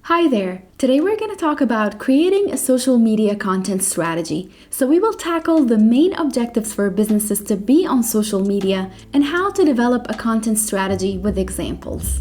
Hi there! Today we're going to talk about creating a social media content strategy. So we will tackle the main objectives for businesses to be on social media and how to develop a content strategy with examples.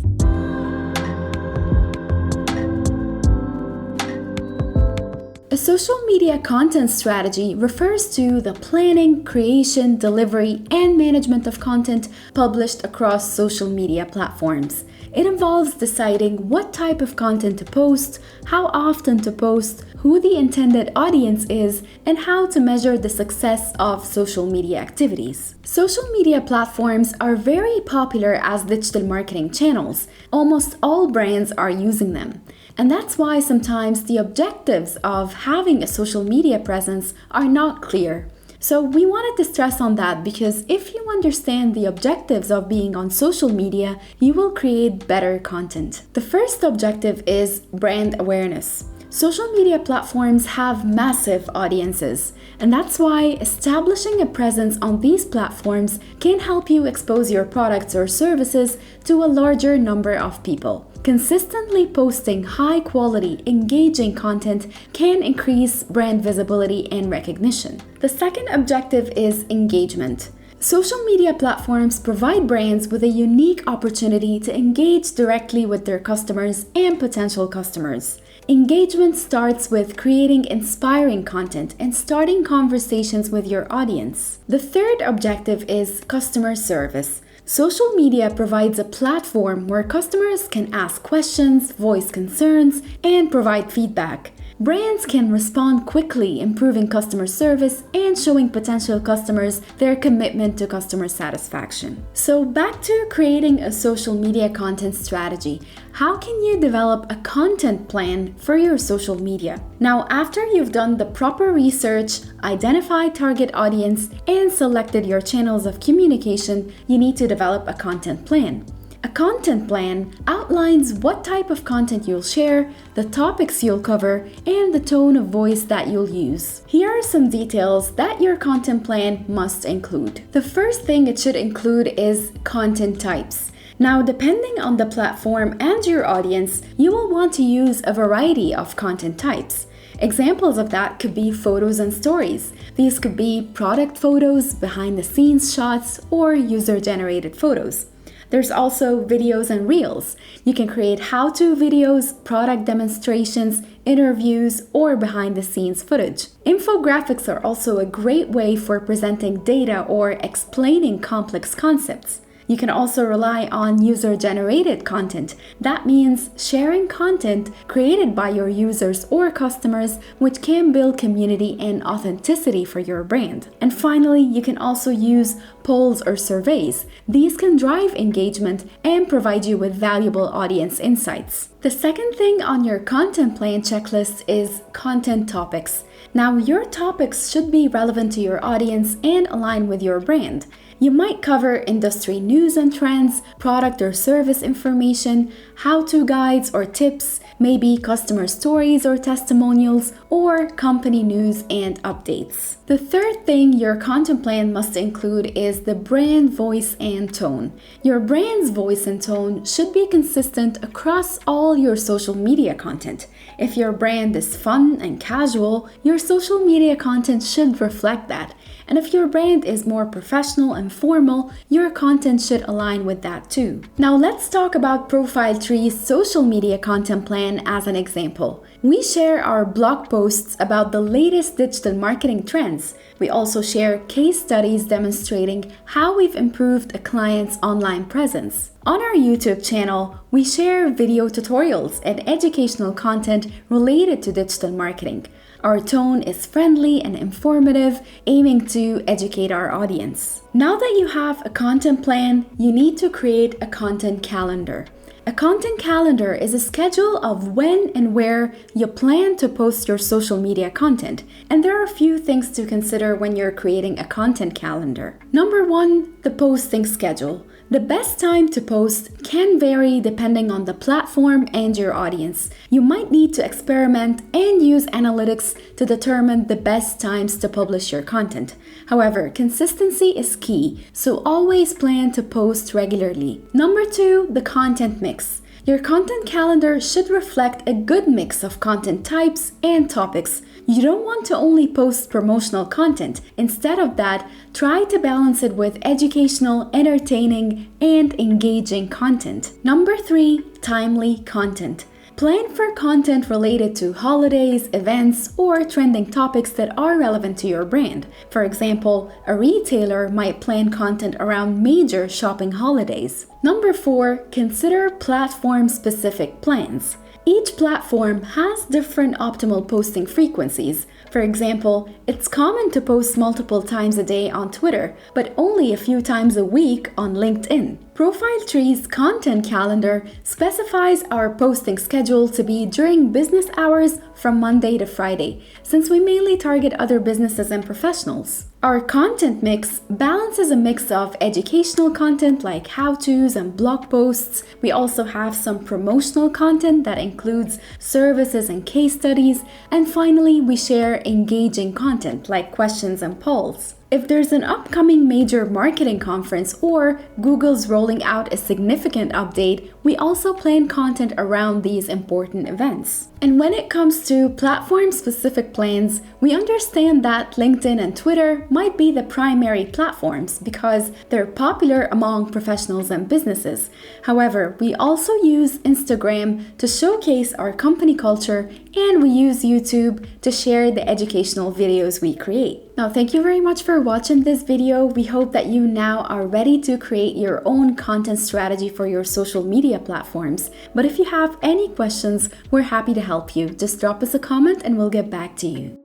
A social media content strategy refers to the planning, creation, delivery, and management of content published across social media platforms. It involves deciding what type of content to post, how often to post, who the intended audience is, and how to measure the success of social media activities. Social media platforms are very popular as digital marketing channels. Almost all brands are using them. And that's why sometimes the objectives of having a social media presence are not clear. So we wanted to stress on that because if you understand the objectives of being on social media, you will create better content. The first objective is brand awareness. Social media platforms have massive audiences, and that's why establishing a presence on these platforms can help you expose your products or services to a larger number of people. Consistently posting high-quality, engaging content can increase brand visibility and recognition. The second objective is engagement. Social media platforms provide brands with a unique opportunity to engage directly with their customers and potential customers. Engagement starts with creating inspiring content and starting conversations with your audience. The third objective is customer service. Social media provides a platform where customers can ask questions, voice concerns, and provide feedback. Brands can respond quickly, improving customer service and showing potential customers their commitment to customer satisfaction. So back to creating a social media content strategy. How can you develop a content plan for your social media? Now, after you've done the proper research, identified target audience, and selected your channels of communication, you need to develop a content plan. A content plan outlines what type of content you'll share, the topics you'll cover, and the tone of voice that you'll use. Here are some details that your content plan must include. The first thing it should include is content types. Now, depending on the platform and your audience, you will want to use a variety of content types. Examples of that could be photos and stories. These could be product photos, behind-the-scenes shots, or user-generated photos. There's also videos and reels. You can create how-to videos, product demonstrations, interviews, or behind-the-scenes footage. Infographics are also a great way for presenting data or explaining complex concepts. You can also rely on user-generated content. That means sharing content created by your users or customers, which can build community and authenticity for your brand. And finally, you can also use polls or surveys. These can drive engagement and provide you with valuable audience insights. The second thing on your content plan checklist is content topics. Now, your topics should be relevant to your audience and align with your brand. You might cover industry news and trends, product or service information, how-to guides or tips, maybe customer stories or testimonials, or company news and updates. The third thing your content plan must include is the brand voice and tone. Your brand's voice and tone should be consistent across all your social media content. If your brand is fun and casual, your social media content should reflect that. And if your brand is more professional and formal, your content should align with that too. Now let's talk about Profile Tree's social media content plan as an example. We share our blog posts about the latest digital marketing trends. We also share case studies demonstrating how we've improved a client's online presence. On our YouTube channel, we share video tutorials and educational content related to digital marketing. Our tone is friendly and informative, aiming to educate our audience. Now that you have a content plan, you need to create a content calendar. A content calendar is a schedule of when and where you plan to post your social media content. And there are a few things to consider when you're creating a content calendar. Number one, the posting schedule. The best time to post can vary depending on the platform and your audience. You might need to experiment and use analytics to determine the best times to publish your content. However, consistency is key, so always plan to post regularly. Number two, the content mix. Your content calendar should reflect a good mix of content types and topics. You don't want to only post promotional content. Instead of that, try to balance it with educational, entertaining, and engaging content. Number 3, timely content. Plan for content related to holidays, events, or trending topics that are relevant to your brand. For example, a retailer might plan content around major shopping holidays. Number 4, consider platform-specific plans. Each platform has different optimal posting frequencies. For example, it's common to post multiple times a day on Twitter, but only a few times a week on LinkedIn. ProfileTree's content calendar specifies our posting schedule to be during business hours from Monday to Friday, since we mainly target other businesses and professionals. Our content mix balances a mix of educational content like how-tos and blog posts. We also have some promotional content that includes services and case studies. And finally, we share engaging content like questions and polls. If there's an upcoming major marketing conference or Google's rolling out a significant update, we also plan content around these important events. And when it comes to platform-specific plans, we understand that LinkedIn and Twitter might be the primary platforms because they're popular among professionals and businesses. However, we also use Instagram to showcase our company culture, and we use YouTube to share the educational videos we create. Now, thank you very much for watching this video. We hope that you now are ready to create your own content strategy for your social media platforms. But if you have any questions, we're happy to help you. Just drop us a comment and we'll get back to you.